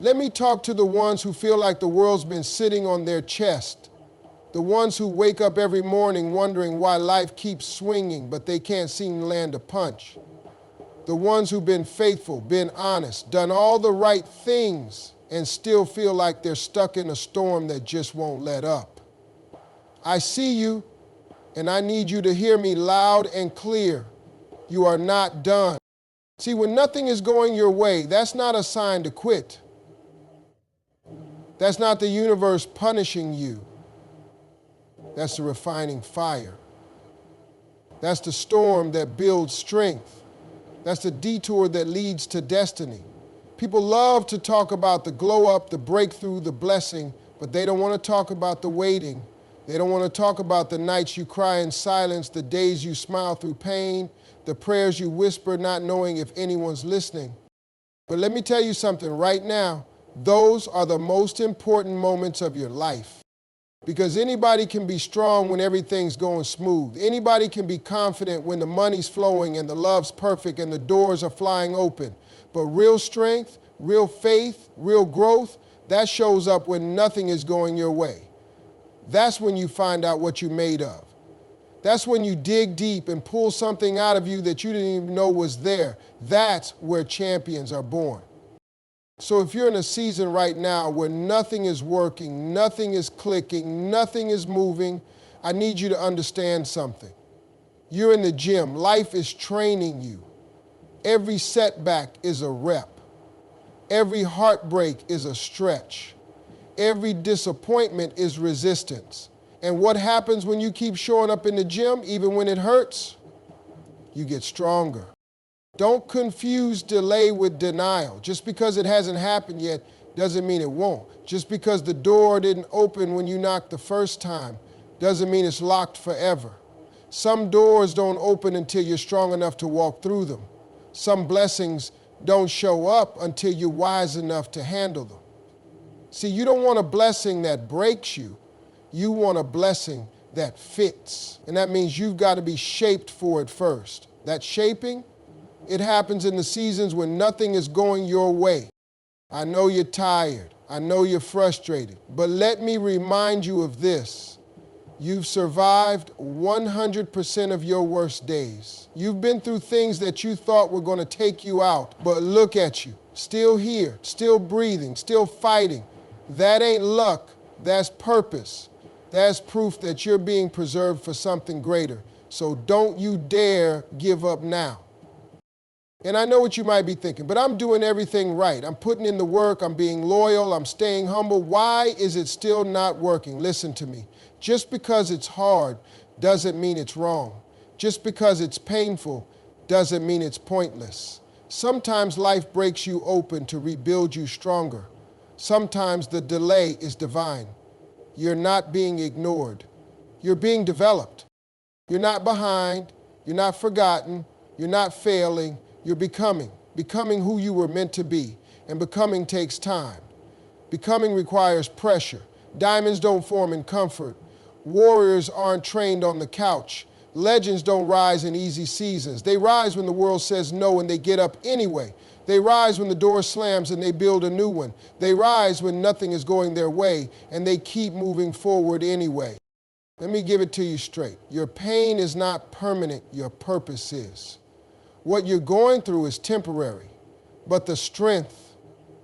Let me talk to the ones who feel like the world's been sitting on their chest. The ones who wake up every morning wondering why life keeps swinging, but they can't seem to land a punch. The ones who've been faithful, been honest, done all the right things, and still feel like they're stuck in a storm that just won't let up. I see you, and I need you to hear me loud and clear. You are not done. See, when nothing is going your way, that's not a sign to quit. That's not the universe punishing you. That's the refining fire. That's the storm that builds strength. That's the detour that leads to destiny. People love to talk about the glow up, the breakthrough, the blessing, but they don't want to talk about the waiting. They don't want to talk about the nights you cry in silence, the days you smile through pain, the prayers you whisper not knowing if anyone's listening. But let me tell you something right now. Those are the most important moments of your life. Because anybody can be strong when everything's going smooth. Anybody can be confident when the money's flowing and the love's perfect and the doors are flying open. But real strength, real faith, real growth, that shows up when nothing is going your way. That's when you find out what you're made of. That's when you dig deep and pull something out of you that you didn't even know was there. That's where champions are born. So if you're in a season right now where nothing is working, nothing is clicking, nothing is moving, I need you to understand something. You're in the gym. Life is training you. Every setback is a rep. Every heartbreak is a stretch. Every disappointment is resistance. And what happens when you keep showing up in the gym, even when it hurts? You get stronger. Don't confuse delay with denial. Just because it hasn't happened yet doesn't mean it won't. Just because the door didn't open when you knocked the first time doesn't mean it's locked forever. Some doors don't open until you're strong enough to walk through them. Some blessings don't show up until you're wise enough to handle them. See, you don't want a blessing that breaks you. You want a blessing that fits. And that means you've got to be shaped for it first. That shaping, it happens in the seasons when nothing is going your way. I know you're tired. I know you're frustrated. But let me remind you of this. You've survived 100% of your worst days. You've been through things that you thought were going to take you out. But look at you, still here, still breathing, still fighting. That ain't luck. That's purpose. That's proof that you're being preserved for something greater. So don't you dare give up now. And I know what you might be thinking, but I'm doing everything right. I'm putting in the work. I'm being loyal. I'm staying humble. Why is it still not working? Listen to me. Just because it's hard doesn't mean it's wrong. Just because it's painful doesn't mean it's pointless. Sometimes life breaks you open to rebuild you stronger. Sometimes the delay is divine. You're not being ignored. You're being developed. You're not behind. You're not forgotten. You're not failing. You're becoming who you were meant to be. And becoming takes time. Becoming requires pressure. Diamonds don't form in comfort. Warriors aren't trained on the couch. Legends don't rise in easy seasons. They rise when the world says no and they get up anyway. They rise when the door slams and they build a new one. They rise when nothing is going their way and they keep moving forward anyway. Let me give it to you straight. Your pain is not permanent. Your purpose is. What you're going through is temporary, but the strength,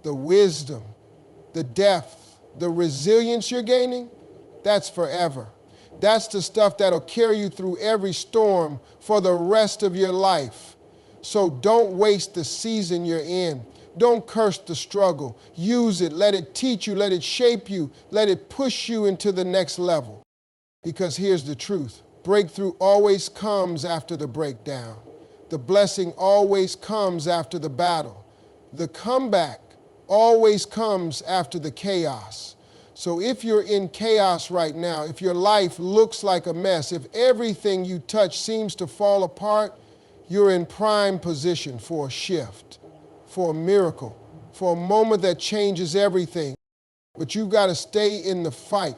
the wisdom, the depth, the resilience you're gaining, that's forever. That's the stuff that'll carry you through every storm for the rest of your life. So don't waste the season you're in. Don't curse the struggle. Use it. Let it teach you. Let it shape you. Let it push you into the next level. Because here's the truth. Breakthrough always comes after the breakdown. The blessing always comes after the battle. The comeback always comes after the chaos. So if you're in chaos right now, if your life looks like a mess, if everything you touch seems to fall apart, you're in prime position for a shift, for a miracle, for a moment that changes everything. But you've got to stay in the fight.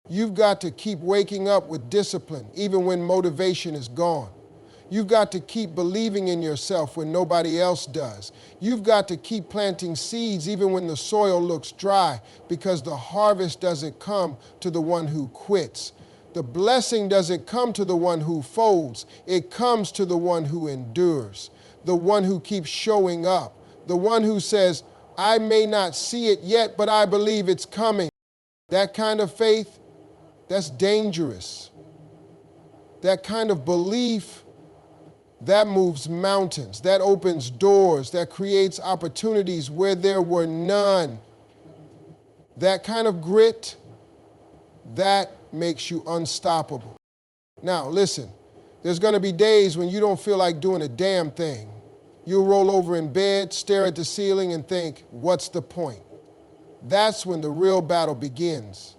You've got to keep waking up with discipline, even when motivation is gone. You've got to keep believing in yourself when nobody else does. You've got to keep planting seeds even when the soil looks dry, because the harvest doesn't come to the one who quits. The blessing doesn't come to the one who folds. It comes to the one who endures, the one who keeps showing up, the one who says, I may not see it yet, but I believe it's coming. That kind of faith, that's dangerous. That kind of belief, that moves mountains, that opens doors, that creates opportunities where there were none. That kind of grit, that makes you unstoppable. Now, listen, there's going to be days when you don't feel like doing a damn thing. You'll roll over in bed, stare at the ceiling, and think, what's the point? That's when the real battle begins.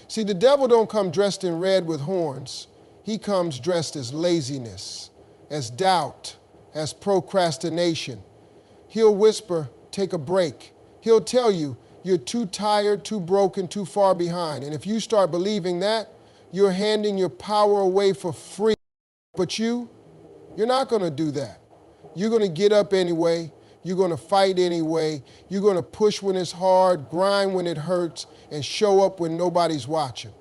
See, the devil don't come dressed in red with horns. He comes dressed as laziness, as doubt, as procrastination. He'll whisper, take a break. He'll tell you, you're too tired, too broken, too far behind. And if you start believing that, you're handing your power away for free. But you're not going to do that. You're going to get up anyway. You're going to fight anyway. You're going to push when it's hard, grind when it hurts, and show up when nobody's watching.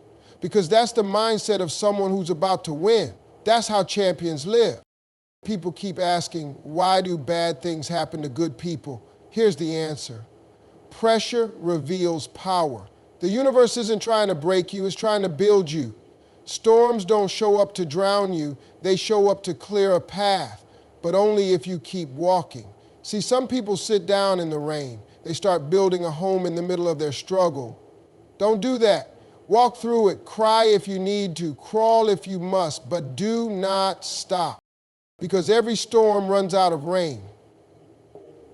Because that's the mindset of someone who's about to win. That's how champions live. People keep asking, why do bad things happen to good people? Here's the answer. Pressure reveals power. The universe isn't trying to break you, it's trying to build you. Storms don't show up to drown you, they show up to clear a path, but only if you keep walking. See, some people sit down in the rain. They start building a home in the middle of their struggle. Don't do that. Walk through it. Cry if you need to. Crawl if you must. But do not stop. Because every storm runs out of rain.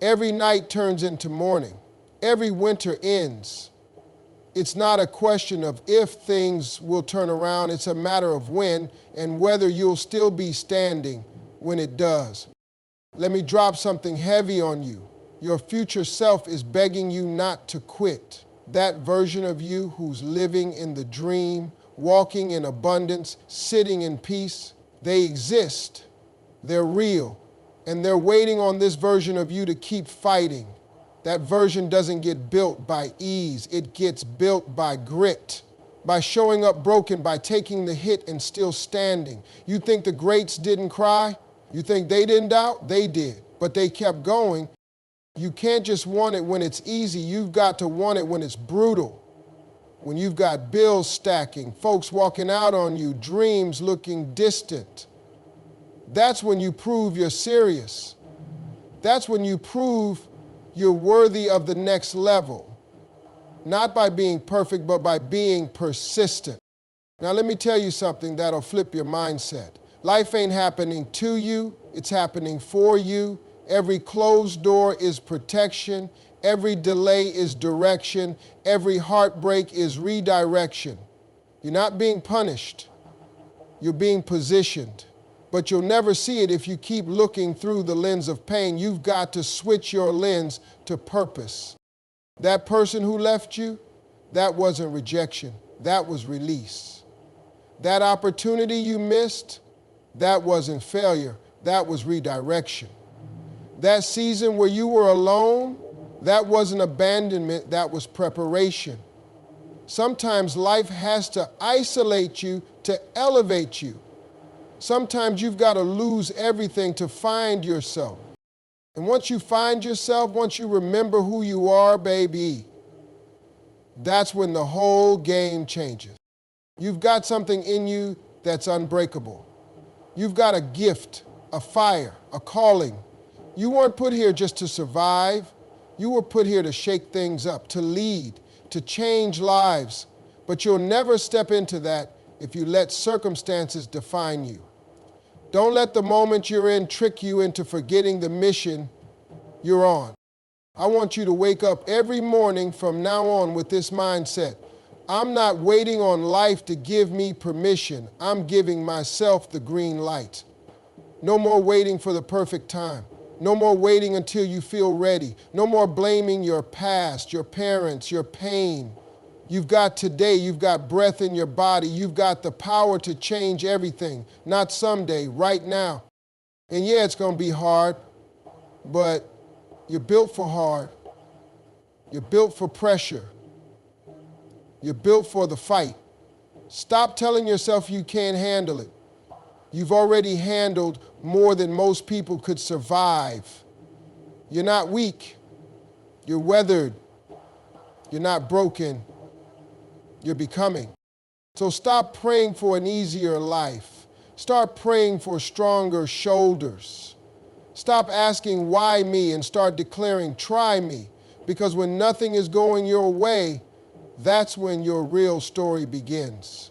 Every night turns into morning. Every winter ends. It's not a question of if things will turn around. It's a matter of when and whether you'll still be standing when it does. Let me drop something heavy on you. Your future self is begging you not to quit. That version of you who's living in the dream, walking in abundance, sitting in peace, they exist. They're real. And they're waiting on this version of you to keep fighting. That version doesn't get built by ease. It gets built by grit, by showing up broken, by taking the hit and still standing. You think the greats didn't cry? You think they didn't doubt? They did, but they kept going. You can't just want it when it's easy. You've got to want it when it's brutal. When you've got bills stacking, folks walking out on you, dreams looking distant. That's when you prove you're serious. That's when you prove you're worthy of the next level. Not by being perfect, but by being persistent. Now let me tell you something that'll flip your mindset. Life ain't happening to you, it's happening for you. Every closed door is protection. Every delay is direction. Every heartbreak is redirection. You're not being punished. You're being positioned. But you'll never see it if you keep looking through the lens of pain. You've got to switch your lens to purpose. That person who left you, that wasn't rejection. That was release. That opportunity you missed, that wasn't failure. That was redirection. That season where you were alone, that wasn't abandonment, that was preparation. Sometimes life has to isolate you to elevate you. Sometimes you've got to lose everything to find yourself. And once you find yourself, once you remember who you are, baby, that's when the whole game changes. You've got something in you that's unbreakable. You've got a gift, a fire, a calling. You weren't put here just to survive. You were put here to shake things up, to lead, to change lives. But you'll never step into that if you let circumstances define you. Don't let the moment you're in trick you into forgetting the mission you're on. I want you to wake up every morning from now on with this mindset. I'm not waiting on life to give me permission. I'm giving myself the green light. No more waiting for the perfect time. No more waiting until you feel ready. No more blaming your past, your parents, your pain. You've got today, you've got breath in your body, you've got the power to change everything. Not someday, right now. And yeah, it's going to be hard, but you're built for hard. You're built for pressure. You're built for the fight. Stop telling yourself you can't handle it. You've already handled more than most people could survive. You're not weak. You're weathered. You're not broken. You're becoming. So stop praying for an easier life. Start praying for stronger shoulders. Stop asking, why me? And start declaring, try me. Because when nothing is going your way, that's when your real story begins.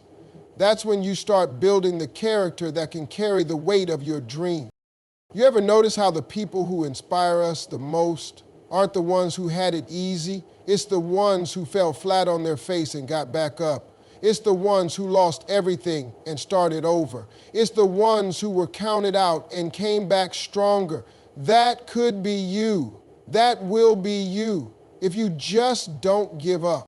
That's when you start building the character that can carry the weight of your dream. You ever notice how the people who inspire us the most aren't the ones who had it easy? It's the ones who fell flat on their face and got back up. It's the ones who lost everything and started over. It's the ones who were counted out and came back stronger. That could be you. That will be you if you just don't give up.